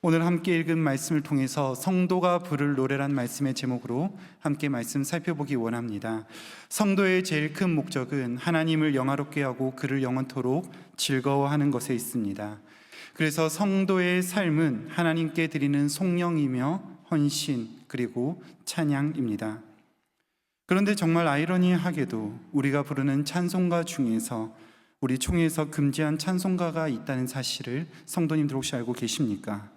오늘 함께 읽은 말씀을 통해서 성도가 부를 노래란 말씀의 제목으로 함께 말씀 살펴보기 원합니다. 성도의 제일 큰 목적은 하나님을 영화롭게 하고 그를 영원토록 즐거워하는 것에 있습니다. 그래서 성도의 삶은 하나님께 드리는 송영이며 헌신 그리고 찬양입니다. 그런데 정말 아이러니하게도 우리가 부르는 찬송가 중에서 우리 총회에서 금지한 찬송가가 있다는 사실을 성도님들 혹시 알고 계십니까?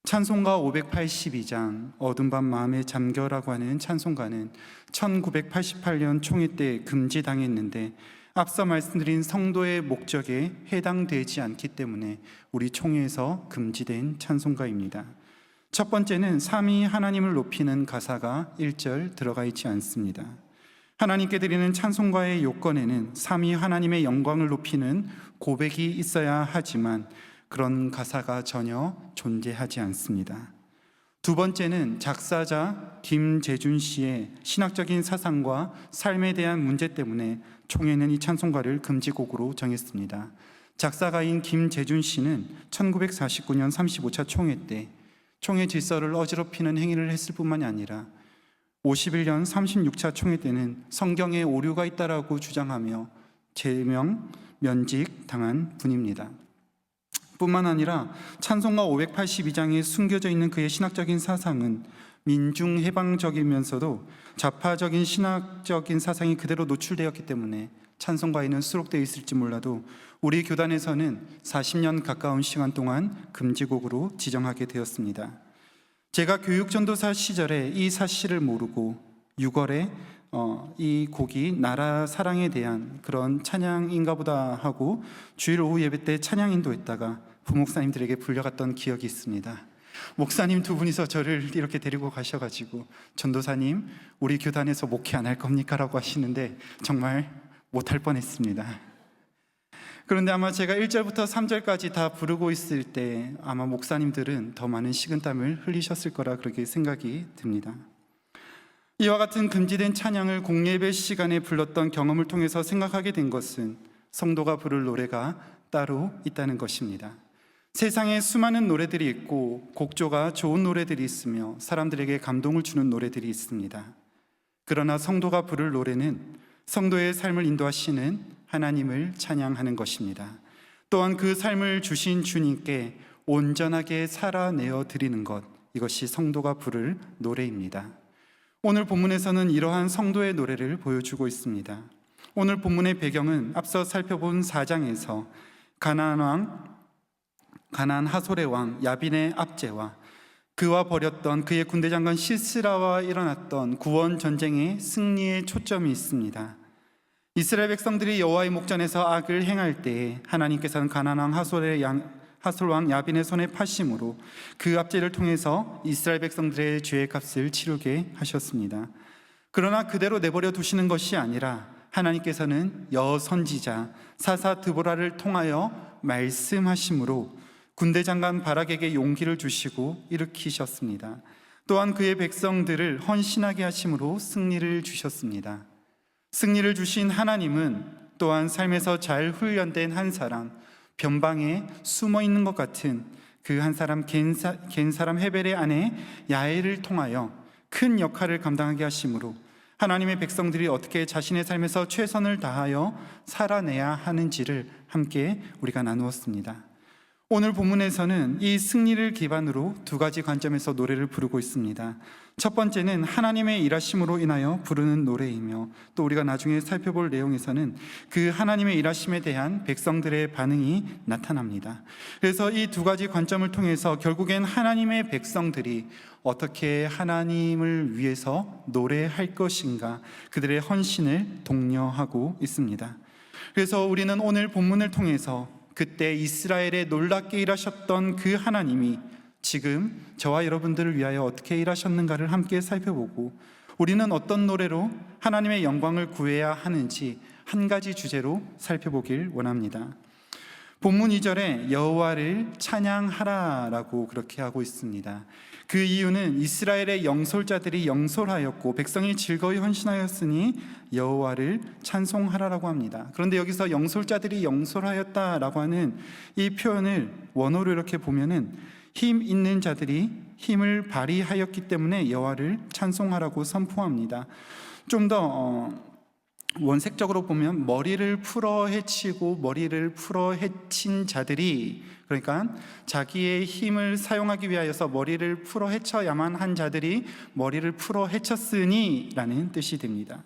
찬송가 582장 어둠 밤 마음에 잠겨라고 하는 찬송가는 1988년 총회 때 금지당했는데 앞서 말씀드린 성도의 목적에 해당되지 않기 때문에 우리 총회에서 금지된 찬송가입니다. 첫 번째는 삼위 하나님을 높이는 가사가 1절 들어가 있지 않습니다. 하나님께 드리는 찬송가의 요건에는 삼위 하나님의 영광을 높이는 고백이 있어야 하지만 그런 가사가 전혀 존재하지 않습니다. 두 번째는 작사자 김재준 씨의 신학적인 사상과 삶에 대한 문제 때문에 총회는 이 찬송가를 금지곡으로 정했습니다. 작사가인 김재준 씨는 1949년 35차 총회 때 총회 질서를 어지럽히는 행위를 했을 뿐만이 아니라 51년 36차 총회 때는 성경에 오류가 있다라고 주장하며 제명, 면직 당한 분입니다. 뿐만 아니라 찬송가 582장에 숨겨져 있는 그의 신학적인 사상은 민중해방적이면서도 좌파적인 신학적인 사상이 그대로 노출되었기 때문에 찬송가에는 수록되어 있을지 몰라도 우리 교단에서는 40년 가까운 시간 동안 금지곡으로 지정하게 되었습니다. 제가 교육전도사 시절에 이 사실을 모르고 6월에 이 곡이 나라 사랑에 대한 그런 찬양인가 보다 하고 주일 오후 예배 때 찬양 인도했다가 부목사님들에게 불려갔던 기억이 있습니다. 목사님 두 분이서 저를 이렇게 데리고 가셔가지고 전도사님 우리 교단에서 목회 안 할 겁니까? 라고 하시는데 정말 못할 뻔했습니다. 그런데 아마 제가 1절부터 3절까지 다 부르고 있을 때 아마 목사님들은 더 많은 식은땀을 흘리셨을 거라 그렇게 생각이 듭니다. 이와 같은 금지된 찬양을 공예배 시간에 불렀던 경험을 통해서 생각하게 된 것은 성도가 부를 노래가 따로 있다는 것입니다. 세상에 수많은 노래들이 있고 곡조가 좋은 노래들이 있으며 사람들에게 감동을 주는 노래들이 있습니다. 그러나 성도가 부를 노래는 성도의 삶을 인도하시는 하나님을 찬양하는 것입니다. 또한 그 삶을 주신 주님께 온전하게 살아내어 드리는 것, 이것이 성도가 부를 노래입니다. 오늘 본문에서는 이러한 성도의 노래를 보여주고 있습니다. 오늘 본문의 배경은 앞서 살펴본 4장에서 가나안 하솔의 왕 야빈의 압제와 그와 벌였던 그의 군대 장관 시스라와 일어났던 구원 전쟁의 승리의 초점이 있습니다. 이스라엘 백성들이 여호와의 목전에서 악을 행할 때에 하나님께서는 가나안 왕 하솔 왕 야빈의 손에 파심으로 그 압제를 통해서 이스라엘 백성들의 죄의 값을 치르게 하셨습니다. 그러나 그대로 내버려 두시는 것이 아니라 하나님께서는 여선지자 사사 드보라를 통하여 말씀하심으로 군대 장관 바락에게 용기를 주시고 일으키셨습니다. 또한 그의 백성들을 헌신하게 하심으로 승리를 주셨습니다. 승리를 주신 하나님은 또한 삶에서 잘 훈련된 한 사람, 변방에 숨어 있는 것 같은 그 한 사람 갠 사람 헤벨의 아내 야엘을 통하여 큰 역할을 감당하게 하심으로 하나님의 백성들이 어떻게 자신의 삶에서 최선을 다하여 살아내야 하는지를 함께 우리가 나누었습니다. 오늘 본문에서는 이 승리를 기반으로 두 가지 관점에서 노래를 부르고 있습니다. 첫 번째는 하나님의 일하심으로 인하여 부르는 노래이며 또 우리가 나중에 살펴볼 내용에서는 그 하나님의 일하심에 대한 백성들의 반응이 나타납니다. 그래서 이 두 가지 관점을 통해서 결국엔 하나님의 백성들이 어떻게 하나님을 위해서 노래할 것인가, 그들의 헌신을 독려하고 있습니다. 그래서 우리는 오늘 본문을 통해서 그때 이스라엘에 놀랍게 일하셨던 그 하나님이 지금 저와 여러분들을 위하여 어떻게 일하셨는가를 함께 살펴보고 우리는 어떤 노래로 하나님의 영광을 구해야 하는지 한 가지 주제로 살펴보길 원합니다. 본문 2절에 여호와를 찬양하라라고 그렇게 하고 있습니다. 그 이유는 이스라엘의 영솔자들이 영솔하였고 백성이 즐거이 헌신하였으니 여호와를 찬송하라라고 합니다. 그런데 여기서 영솔자들이 영솔하였다라고 하는 이 표현을 원어로 이렇게 보면은 힘 있는 자들이 힘을 발휘하였기 때문에 여호와를 찬송하라고 선포합니다. 좀 더 원색적으로 보면 머리를 풀어 헤치고 머리를 풀어 헤친 자들이, 그러니까 자기의 힘을 사용하기 위하여서 머리를 풀어 헤쳐야만 한 자들이 머리를 풀어 헤쳤으니 라는 뜻이 됩니다.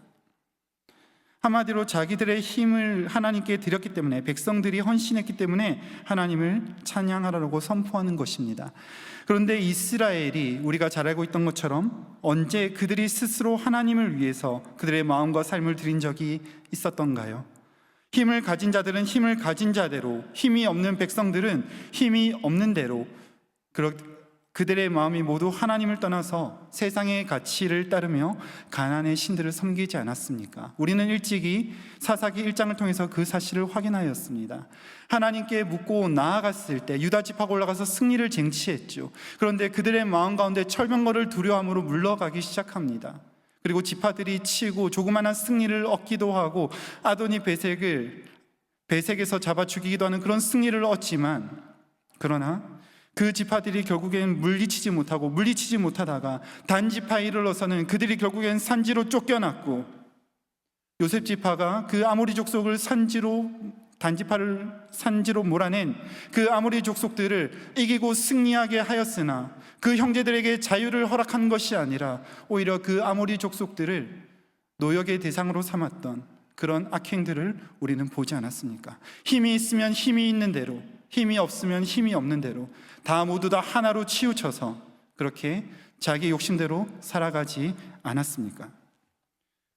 한마디로 자기들의 힘을 하나님께 드렸기 때문에, 백성들이 헌신했기 때문에 하나님을 찬양하라고 선포하는 것입니다. 그런데 이스라엘이 우리가 잘 알고 있던 것처럼 언제 그들이 스스로 하나님을 위해서 그들의 마음과 삶을 드린 적이 있었던가요? 힘을 가진 자들은 힘을 가진 자대로, 힘이 없는 백성들은 힘이 없는 대로, 그들의 마음이 모두 하나님을 떠나서 세상의 가치를 따르며 가나안의 신들을 섬기지 않았습니까? 우리는 일찍이 사사기 1장을 통해서 그 사실을 확인하였습니다. 하나님께 묻고 나아갔을 때 유다 지파가 올라가서 승리를 쟁취했죠. 그런데 그들의 마음 가운데 철병거를 두려움으로 물러가기 시작합니다. 그리고 지파들이 치고 조그마한 승리를 얻기도 하고 아도니 베색에서 잡아 죽이기도 하는 그런 승리를 얻지만, 그러나 그 지파들이 결국엔 물리치지 못하다가 단지파에 이르러서는 그들이 결국엔 산지로 쫓겨났고, 요셉 지파가 그 아모리 족속을 단지파를 산지로 몰아낸 그 아모리 족속들을 이기고 승리하게 하였으나 그 형제들에게 자유를 허락한 것이 아니라 오히려 그 아모리 족속들을 노역의 대상으로 삼았던 그런 악행들을 우리는 보지 않았습니까? 힘이 있으면 힘이 있는 대로, 힘이 없으면 힘이 없는 대로 모두 다 하나로 치우쳐서 그렇게 자기 욕심대로 살아가지 않았습니까?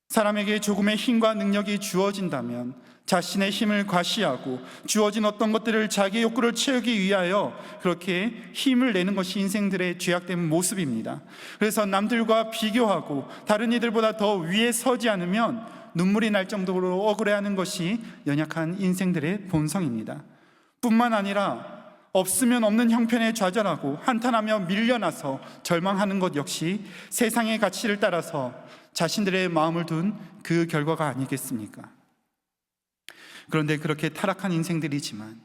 사람에게 조금의 힘과 능력이 주어진다면 자신의 힘을 과시하고 주어진 어떤 것들을 자기의 욕구를 채우기 위하여 그렇게 힘을 내는 것이 인생들의 죄악된 모습입니다. 그래서 남들과 비교하고 다른 이들보다 더 위에 서지 않으면 눈물이 날 정도로 억울해하는 것이 연약한 인생들의 본성입니다. 뿐만 아니라 없으면 없는 형편에 좌절하고 한탄하며 밀려나서 절망하는 것 역시 세상의 가치를 따라서 자신들의 마음을 둔 그 결과가 아니겠습니까? 그런데 그렇게 타락한 인생들이지만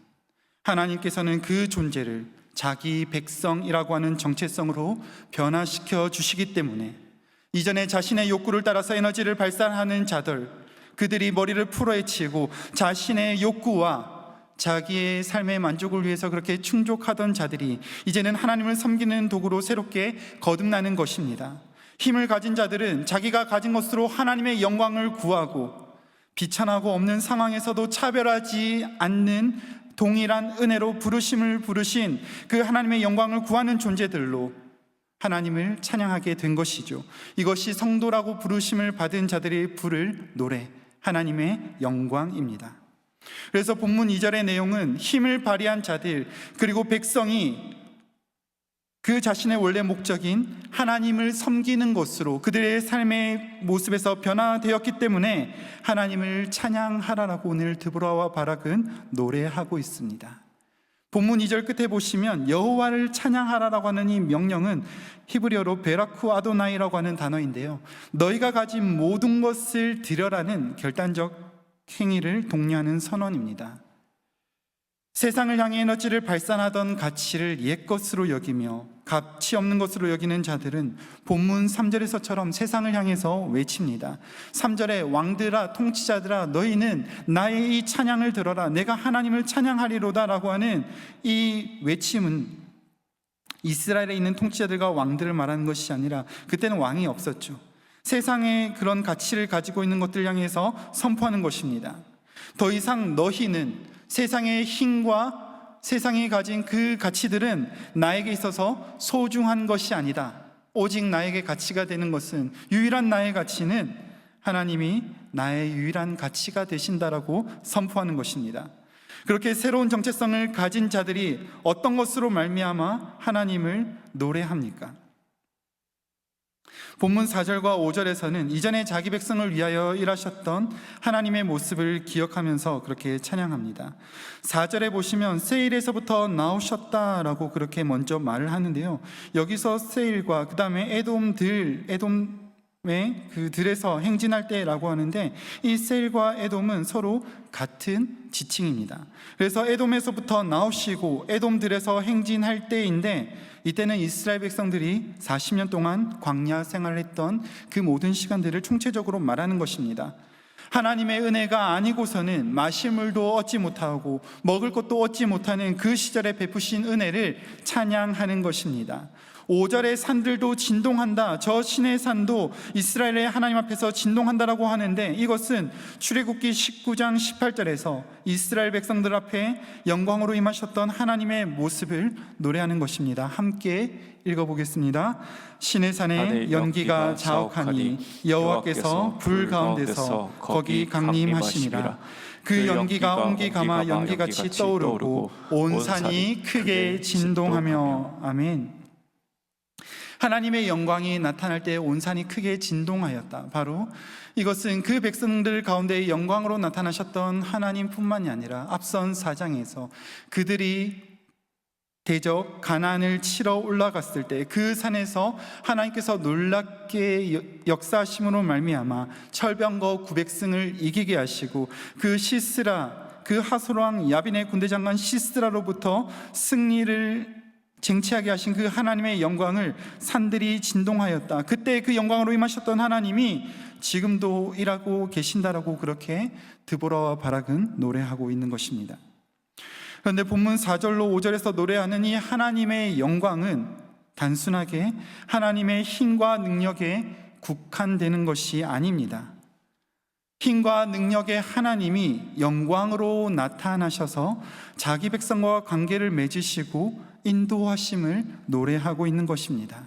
하나님께서는 그 존재를 자기 백성이라고 하는 정체성으로 변화시켜 주시기 때문에 이전에 자신의 욕구를 따라서 에너지를 발산하는 자들, 그들이 머리를 풀어헤치고 자신의 욕구와 자기의 삶의 만족을 위해서 그렇게 충족하던 자들이 이제는 하나님을 섬기는 도구로 새롭게 거듭나는 것입니다. 힘을 가진 자들은 자기가 가진 것으로 하나님의 영광을 구하고 비천하고 없는 상황에서도 차별하지 않는 동일한 은혜로 부르심을 부르신 그 하나님의 영광을 구하는 존재들로 하나님을 찬양하게 된 것이죠. 이것이 성도라고 부르심을 받은 자들이 부를 노래, 하나님의 영광입니다. 그래서 본문 2절의 내용은 힘을 발휘한 자들, 그리고 백성이 그 자신의 원래 목적인 하나님을 섬기는 것으로 그들의 삶의 모습에서 변화되었기 때문에 하나님을 찬양하라라고 오늘 드보라와 바락은 노래하고 있습니다. 본문 2절 끝에 보시면 여호와를 찬양하라라고 하는 이 명령은 히브리어로 베라쿠 아도나이라고 하는 단어인데요, 너희가 가진 모든 것을 드려라는 결단적 행위를 독려하는 선언입니다. 세상을 향해 에너지를 발산하던 가치를 옛것으로 여기며 가치 없는 것으로 여기는 자들은 본문 3절에서처럼 세상을 향해서 외칩니다. 3절에 왕들아 통치자들아 너희는 나의 이 찬양을 들어라, 내가 하나님을 찬양하리로다 라고 하는 이 외침은 이스라엘에 있는 통치자들과 왕들을 말하는 것이 아니라, 그때는 왕이 없었죠. 세상의 그런 가치를 가지고 있는 것들 향해서 선포하는 것입니다. 더 이상 너희는 세상의 힘과 세상이 가진 그 가치들은 나에게 있어서 소중한 것이 아니다. 오직 나에게 가치가 되는 것은, 유일한 나의 가치는 하나님이 나의 유일한 가치가 되신다라고 선포하는 것입니다. 그렇게 새로운 정체성을 가진 자들이 어떤 것으로 말미암아 하나님을 노래합니까? 본문 4절과 5절에서는 이전에 자기 백성을 위하여 일하셨던 하나님의 모습을 기억하면서 그렇게 찬양합니다. 4절에 보시면 세일에서부터 나오셨다라고 그렇게 먼저 말을 하는데요, 여기서 세일과 그 다음에 에돔 들에서 행진할 때라고 하는데, 이 셀과 에돔은 서로 같은 지칭입니다. 그래서 에돔에서부터 나오시고 에돔들에서 행진할 때인데, 이때는 이스라엘 백성들이 40년 동안 광야 생활을 했던 그 모든 시간들을 총체적으로 말하는 것입니다. 하나님의 은혜가 아니고서는 마실 물도 얻지 못하고 먹을 것도 얻지 못하는 그 시절에 베푸신 은혜를 찬양하는 것입니다. 5절의 산들도 진동한다, 저 신의 산도 이스라엘의 하나님 앞에서 진동한다라고 하는데, 이것은 출애굽기 19장 18절에서 이스라엘 백성들 앞에 영광으로 임하셨던 하나님의 모습을 노래하는 것입니다. 함께 읽어보겠습니다. 신의 산에 연기가 자욱하니 여호와께서 불 가운데서 거기 강림하시니라. 그 연기가 옹기가마 연기같이 떠오르고 온 산이 크게 진동하며. 아멘. 하나님의 영광이 나타날 때 온 산이 크게 진동하였다. 바로 이것은 그 백성들 가운데 영광으로 나타나셨던 하나님뿐만이 아니라 앞선 4장에서 그들이 대적 가나안을 치러 올라갔을 때 그 산에서 하나님께서 놀랍게 역사하심으로 말미암아 철병거 900승을 이기게 하시고, 그 시스라, 그 하솔왕 야빈의 군대 장관 시스라로부터 승리를 쟁취하게 하신 그 하나님의 영광을 산들이 진동하였다. 그때 그 영광으로 임하셨던 하나님이 지금도 일하고 계신다라고 그렇게 드보라와 바락은 노래하고 있는 것입니다. 그런데 본문 4절로 5절에서 노래하는 이 하나님의 영광은 단순하게 하나님의 힘과 능력에 국한되는 것이 아닙니다. 힘과 능력의 하나님이 영광으로 나타나셔서 자기 백성과 관계를 맺으시고 인도하심을 노래하고 있는 것입니다.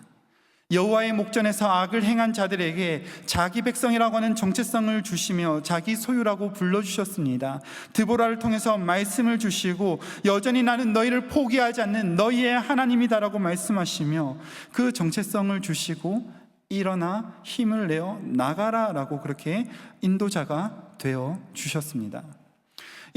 여호와의 목전에서 악을 행한 자들에게 자기 백성이라고 하는 정체성을 주시며 자기 소유라고 불러주셨습니다. 드보라를 통해서 말씀을 주시고 여전히 나는 너희를 포기하지 않는 너희의 하나님이다라고 말씀하시며 그 정체성을 주시고 일어나 힘을 내어 나가라라고 그렇게 인도자가 되어 주셨습니다.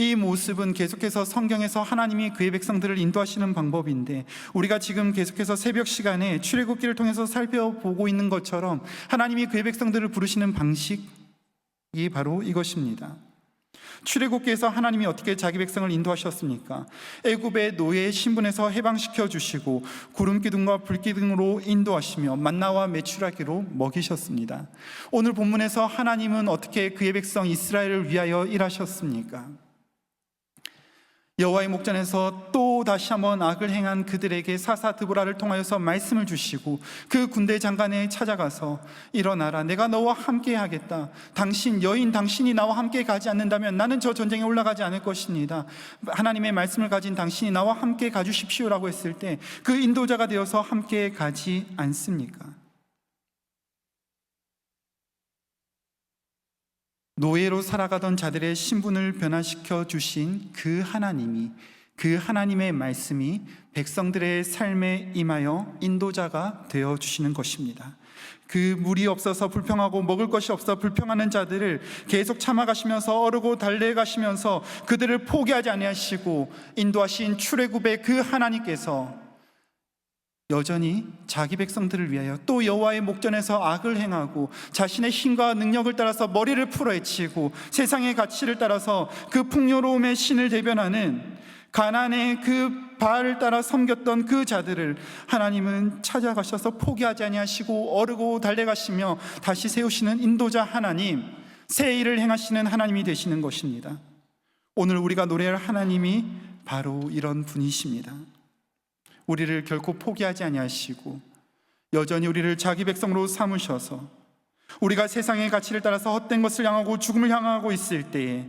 이 모습은 계속해서 성경에서 하나님이 그의 백성들을 인도하시는 방법인데, 우리가 지금 계속해서 새벽 시간에 출애굽기를 통해서 살펴보고 있는 것처럼 하나님이 그의 백성들을 부르시는 방식이 바로 이것입니다. 출애굽기에서 하나님이 어떻게 자기 백성을 인도하셨습니까? 애굽의 노예의 신분에서 해방시켜 주시고 구름 기둥과 불 기둥으로 인도하시며 만나와 메추라기로 먹이셨습니다. 오늘 본문에서 하나님은 어떻게 그의 백성 이스라엘을 위하여 일하셨습니까? 여호와의 목전에서 또 다시 한번 악을 행한 그들에게 사사 드보라를 통하여서 말씀을 주시고 그 군대 장관에 찾아가서 일어나라, 내가 너와 함께 하겠다. 당신 여인 당신이 나와 함께 가지 않는다면 나는 저 전쟁에 올라가지 않을 것입니다. 하나님의 말씀을 가진 당신이 나와 함께 가주십시오라고 했을 때 그 인도자가 되어서 함께 가지 않습니까? 노예로 살아가던 자들의 신분을 변화시켜 주신 그 하나님이, 그 하나님의 말씀이 백성들의 삶에 임하여 인도자가 되어 주시는 것입니다. 그 물이 없어서 불평하고 먹을 것이 없어 불평하는 자들을 계속 참아가시면서 어르고 달래가시면서 그들을 포기하지 아니하시고 인도하신 출애굽의 그 하나님께서 여전히 자기 백성들을 위하여 또 여호와의 목전에서 악을 행하고 자신의 힘과 능력을 따라서 머리를 풀어헤치고 세상의 가치를 따라서 그 풍요로움의 신을 대변하는 가나안의 그 바알을 따라 섬겼던 그 자들을 하나님은 찾아가셔서 포기하지 아니하시고 어르고 달래가시며 다시 세우시는 인도자 하나님, 새 일을 행하시는 하나님이 되시는 것입니다. 오늘 우리가 노래할 하나님이 바로 이런 분이십니다. 우리를 결코 포기하지 아니하시고 여전히 우리를 자기 백성으로 삼으셔서 우리가 세상의 가치를 따라서 헛된 것을 향하고 죽음을 향하고 있을 때에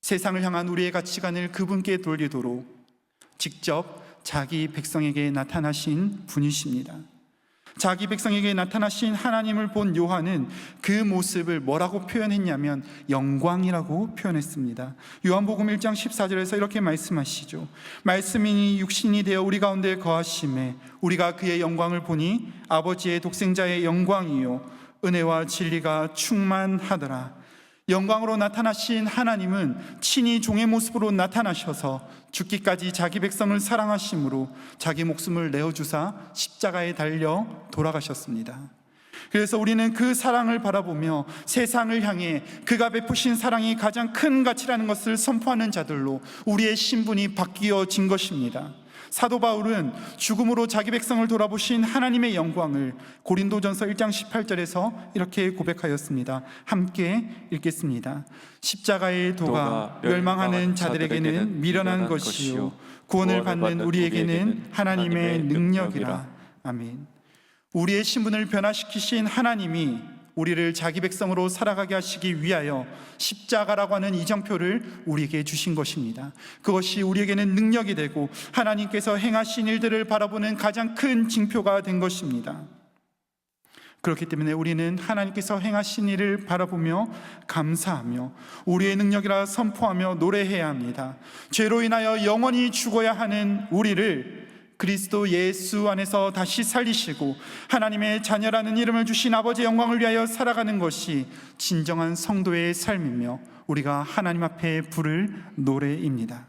세상을 향한 우리의 가치관을 그분께 돌리도록 직접 자기 백성에게 나타나신 분이십니다. 자기 백성에게 나타나신 하나님을 본 요한은 그 모습을 뭐라고 표현했냐면 영광이라고 표현했습니다. 요한복음 1장 14절에서 이렇게 말씀하시죠. 말씀이 육신이 되어 우리 가운데 거하심에 우리가 그의 영광을 보니 아버지의 독생자의 영광이요 은혜와 진리가 충만하더라. 영광으로 나타나신 하나님은 친히 종의 모습으로 나타나셔서 죽기까지 자기 백성을 사랑하심으로 자기 목숨을 내어주사 십자가에 달려 돌아가셨습니다. 그래서 우리는 그 사랑을 바라보며 세상을 향해 그가 베푸신 사랑이 가장 큰 가치라는 것을 선포하는 자들로 우리의 신분이 바뀌어진 것입니다. 사도 바울은 죽음으로 자기 백성을 돌아보신 하나님의 영광을 고린도전서 1장 18절에서 이렇게 고백하였습니다. 함께 읽겠습니다. 십자가의 도가 멸망하는 자들에게는 미련한 것이요 구원을 받는 우리에게는 하나님의 능력이라. 아멘. 우리의 신분을 변화시키신 하나님이 우리를 자기 백성으로 살아가게 하시기 위하여 십자가라고 하는 이정표를 우리에게 주신 것입니다. 그것이 우리에게는 능력이 되고 하나님께서 행하신 일들을 바라보는 가장 큰 징표가 된 것입니다. 그렇기 때문에 우리는 하나님께서 행하신 일을 바라보며 감사하며 우리의 능력이라 선포하며 노래해야 합니다. 죄로 인하여 영원히 죽어야 하는 우리를 그리스도 예수 안에서 다시 살리시고 하나님의 자녀라는 이름을 주신 아버지의 영광을 위하여 살아가는 것이 진정한 성도의 삶이며 우리가 하나님 앞에 부를 노래입니다.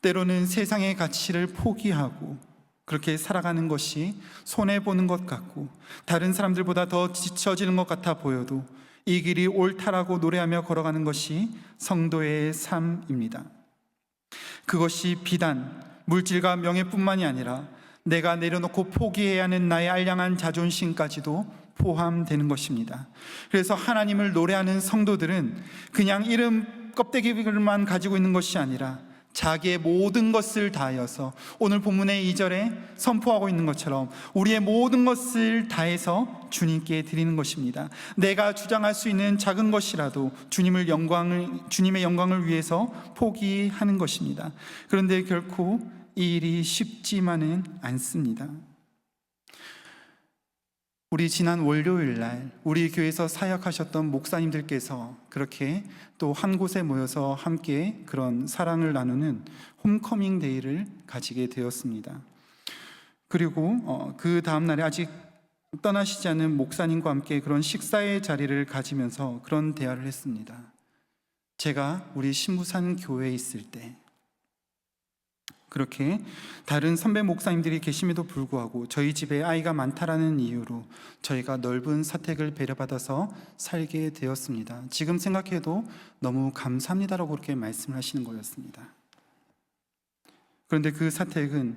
때로는 세상의 가치를 포기하고 그렇게 살아가는 것이 손해보는 것 같고 다른 사람들보다 더 지쳐지는 것 같아 보여도 이 길이 옳다라고 노래하며 걸어가는 것이 성도의 삶입니다. 그것이 비단 물질과 명예뿐만이 아니라 내가 내려놓고 포기해야 하는 나의 알량한 자존심까지도 포함되는 것입니다. 그래서 하나님을 노래하는 성도들은 그냥 이름 껍데기만 가지고 있는 것이 아니라 자기의 모든 것을 다하여서 오늘 본문의 2절에 선포하고 있는 것처럼 우리의 모든 것을 다해서 주님께 드리는 것입니다. 내가 주장할 수 있는 작은 것이라도 주님의 영광을 위해서 포기하는 것입니다. 그런데 결코 이 일이 쉽지만은 않습니다. 우리 지난 월요일 날 우리 교회에서 사역하셨던 목사님들께서 그렇게 또 한 곳에 모여서 함께 그런 사랑을 나누는 홈커밍 데이를 가지게 되었습니다. 그리고 그 다음 날에 아직 떠나시지 않은 목사님과 함께 그런 식사의 자리를 가지면서 그런 대화를 했습니다. 제가 우리 신부산 교회에 있을 때 그렇게 다른 선배 목사님들이 계심에도 불구하고 저희 집에 아이가 많다라는 이유로 저희가 넓은 사택을 배려받아서 살게 되었습니다. 지금 생각해도 너무 감사합니다라고 그렇게 말씀을 하시는 거였습니다. 그런데 그 사택은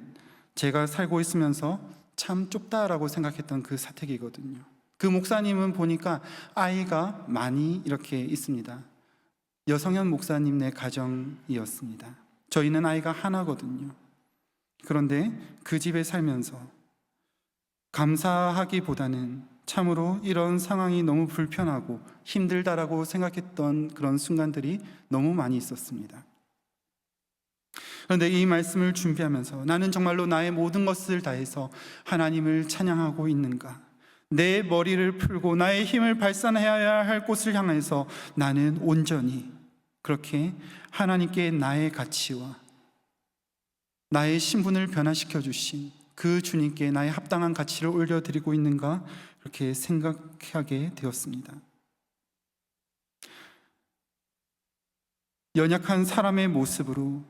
제가 살고 있으면서 참 좁다라고 생각했던 그 사택이거든요. 그 목사님은 보니까 아이가 많이 이렇게 있습니다. 여성현 목사님네 가정이었습니다. 저희는 아이가 하나거든요. 그런데 그 집에 살면서 감사하기보다는 참으로 이런 상황이 너무 불편하고 힘들다라고 생각했던 그런 순간들이 너무 많이 있었습니다. 그런데 이 말씀을 준비하면서 나는 정말로 나의 모든 것을 다해서 하나님을 찬양하고 있는가? 내 머리를 풀고 나의 힘을 발산해야 할 곳을 향해서 나는 온전히 그렇게 하나님께 나의 가치와 나의 신분을 변화시켜 주신 그 주님께 나의 합당한 가치를 올려드리고 있는가 그렇게 생각하게 되었습니다. 연약한 사람의 모습으로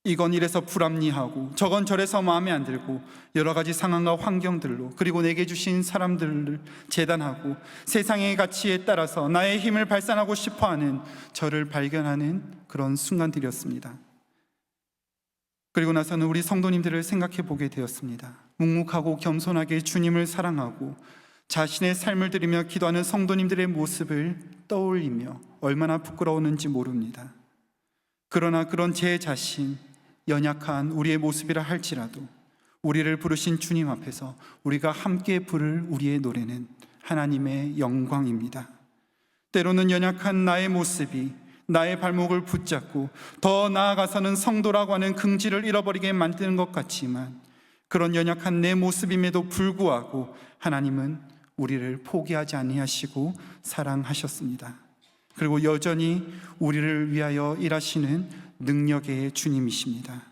이건 이래서 불합리하고 저건 저래서 마음에 안 들고 여러 가지 상황과 환경들로 그리고 내게 주신 사람들을 재단하고 세상의 가치에 따라서 나의 힘을 발산하고 싶어하는 저를 발견하는 그런 순간들이었습니다. 그리고 나서는 우리 성도님들을 생각해 보게 되었습니다. 묵묵하고 겸손하게 주님을 사랑하고 자신의 삶을 드리며 기도하는 성도님들의 모습을 떠올리며 얼마나 부끄러웠는지 모릅니다. 그러나 그런 제 자신, 연약한 우리의 모습이라 할지라도 우리를 부르신 주님 앞에서 우리가 함께 부를 우리의 노래는 하나님의 영광입니다. 때로는 연약한 나의 모습이 나의 발목을 붙잡고 더 나아가서는 성도라고 하는 긍지를 잃어버리게 만드는 것 같지만 그런 연약한 내 모습임에도 불구하고 하나님은 우리를 포기하지 아니하시고 사랑하셨습니다. 그리고 여전히 우리를 위하여 일하시는 능력의 주님이십니다.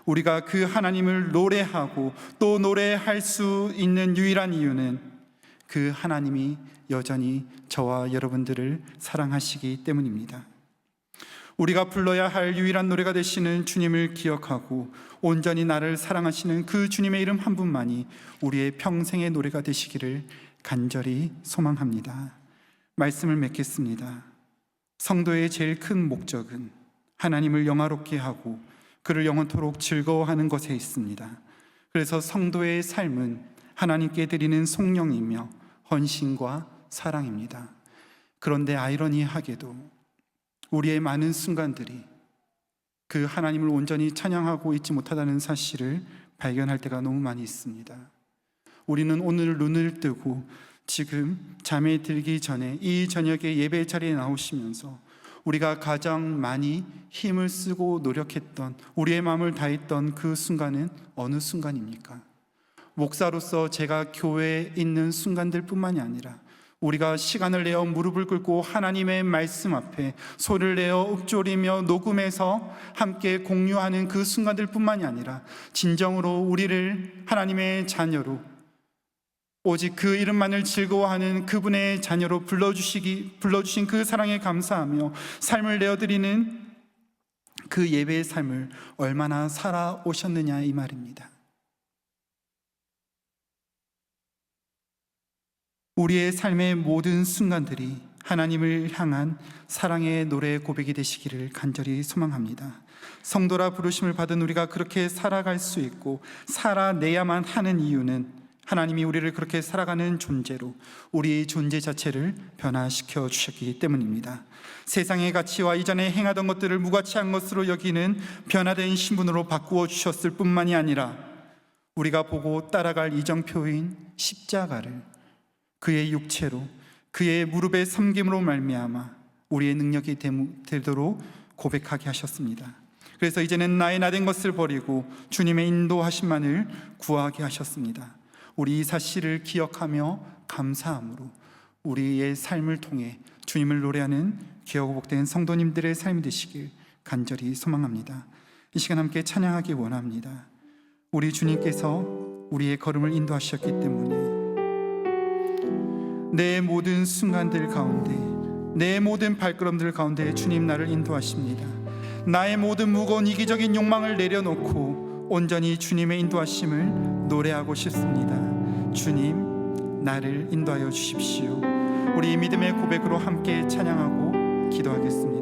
우리가 그 하나님을 노래하고 또 노래할 수 있는 유일한 이유는 그 하나님이 여전히 저와 여러분들을 사랑하시기 때문입니다. 우리가 불러야 할 유일한 노래가 되시는 주님을 기억하고 온전히 나를 사랑하시는 그 주님의 이름 한 분만이 우리의 평생의 노래가 되시기를 간절히 소망합니다. 말씀을 맺겠습니다. 성도의 제일 큰 목적은 하나님을 영화롭게 하고 그를 영원토록 즐거워하는 것에 있습니다. 그래서 성도의 삶은 하나님께 드리는 송영이며 헌신과 사랑입니다. 그런데 아이러니하게도 우리의 많은 순간들이 그 하나님을 온전히 찬양하고 있지 못하다는 사실을 발견할 때가 너무 많이 있습니다. 우리는 오늘 눈을 뜨고 지금 잠에 들기 전에 이 저녁에 예배 자리에 나오시면서 우리가 가장 많이 힘을 쓰고 노력했던, 우리의 마음을 다했던 그 순간은 어느 순간입니까? 목사로서 제가 교회에 있는 순간들 뿐만이 아니라 우리가 시간을 내어 무릎을 꿇고 하나님의 말씀 앞에 소리를 내어 읊조리며 녹음해서 함께 공유하는 그 순간들 뿐만이 아니라 진정으로 우리를 하나님의 자녀로, 오직 그 이름만을 즐거워하는 그분의 자녀로 불러주신 그 사랑에 감사하며 삶을 내어드리는 그 예배의 삶을 얼마나 살아오셨느냐 이 말입니다. 우리의 삶의 모든 순간들이 하나님을 향한 사랑의 노래 고백이 되시기를 간절히 소망합니다. 성도라 부르심을 받은 우리가 그렇게 살아갈 수 있고 살아내야만 하는 이유는 하나님이 우리를 그렇게 살아가는 존재로 우리 존재 자체를 변화시켜 주셨기 때문입니다. 세상의 가치와 이전에 행하던 것들을 무가치한 것으로 여기는 변화된 신분으로 바꾸어 주셨을 뿐만이 아니라 우리가 보고 따라갈 이정표인 십자가를 그의 육체로, 그의 무릎의 섬김으로 말미암아 우리의 능력이 되도록 고백하게 하셨습니다. 그래서 이제는 나의 나된 것을 버리고 주님의 인도하심만을 구하게 하셨습니다. 우리 이 사실을 기억하며 감사함으로 우리의 삶을 통해 주님을 노래하는 귀하고 복된 성도님들의 삶이 되시길 간절히 소망합니다. 이 시간 함께 찬양하기 원합니다. 우리 주님께서 우리의 걸음을 인도하셨기 때문에 내 모든 순간들 가운데, 내 모든 발걸음들 가운데 주님 나를 인도하십니다. 나의 모든 무거운 이기적인 욕망을 내려놓고 온전히 주님의 인도하심을 노래하고 싶습니다. 주님, 나를 인도하여 주십시오. 우리 믿음의 고백으로 함께 찬양하고 기도하겠습니다.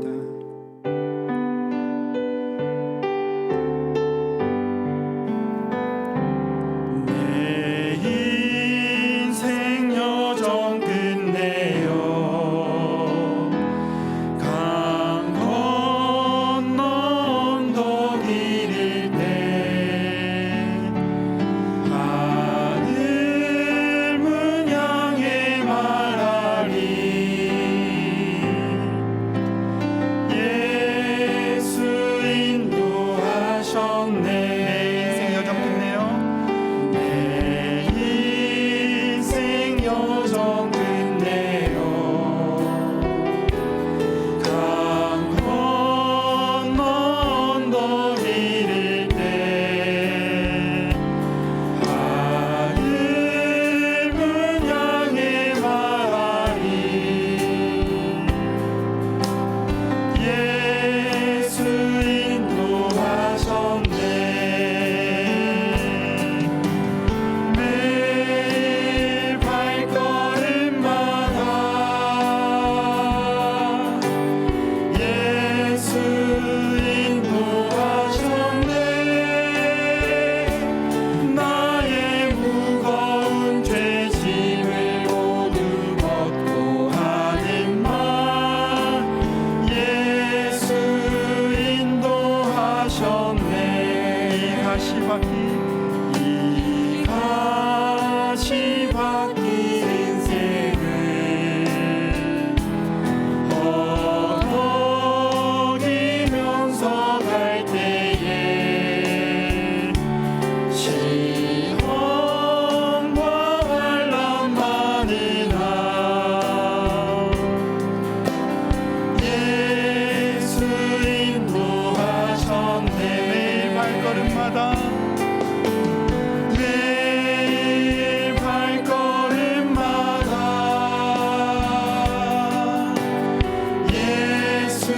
예수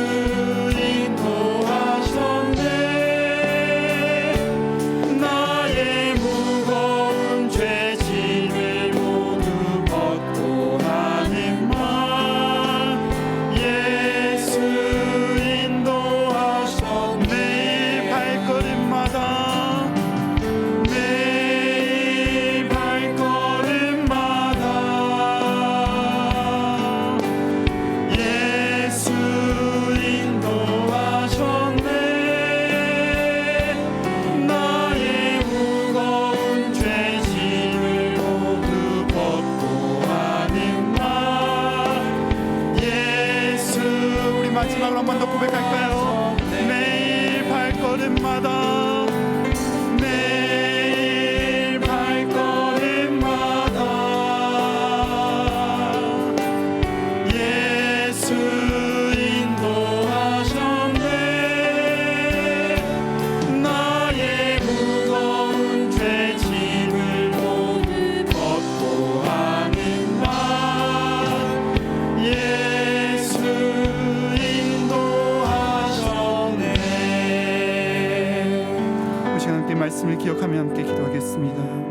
기억하며 함께 기도하겠습니다.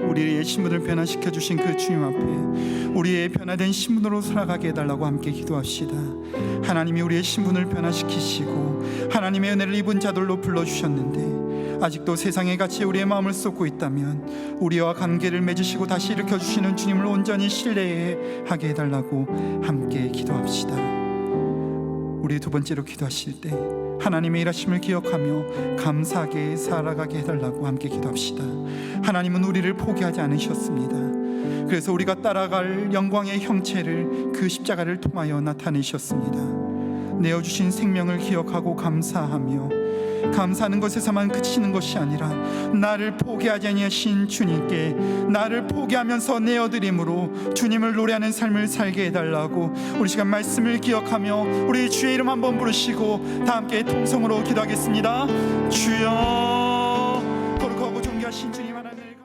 우리의 신분을 변화시켜 주신 그 주님 앞에 우리의 변화된 신분으로 살아가게 해달라고 함께 기도합시다. 하나님이 우리의 신분을 변화시키시고 하나님의 은혜를 입은 자들로 불러주셨는데 아직도 세상의 가치에 우리의 마음을 쏟고 있다면 우리와 관계를 맺으시고 다시 일으켜주시는 주님을 온전히 신뢰하게 해달라고 함께 기도합시다. 우리 두 번째로 기도하실 때 하나님의 일하심을 기억하며 감사하게 살아가게 해달라고 함께 기도합시다. 하나님은 우리를 포기하지 않으셨습니다. 그래서 우리가 따라갈 영광의 형체를 그 십자가를 통하여 나타내셨습니다. 내어주신 생명을 기억하고 감사하며 감사하는 것에서만 그치는 것이 아니라 나를 포기하지 아니하신 주님께 나를 포기하면서 내어드림으로 주님을 노래하는 삶을 살게 해달라고 우리 시간 말씀을 기억하며 우리 주의 이름 한번 부르시고 다 함께 통성으로 기도하겠습니다. 주여, 거룩하고 존귀하신 주님 하나님을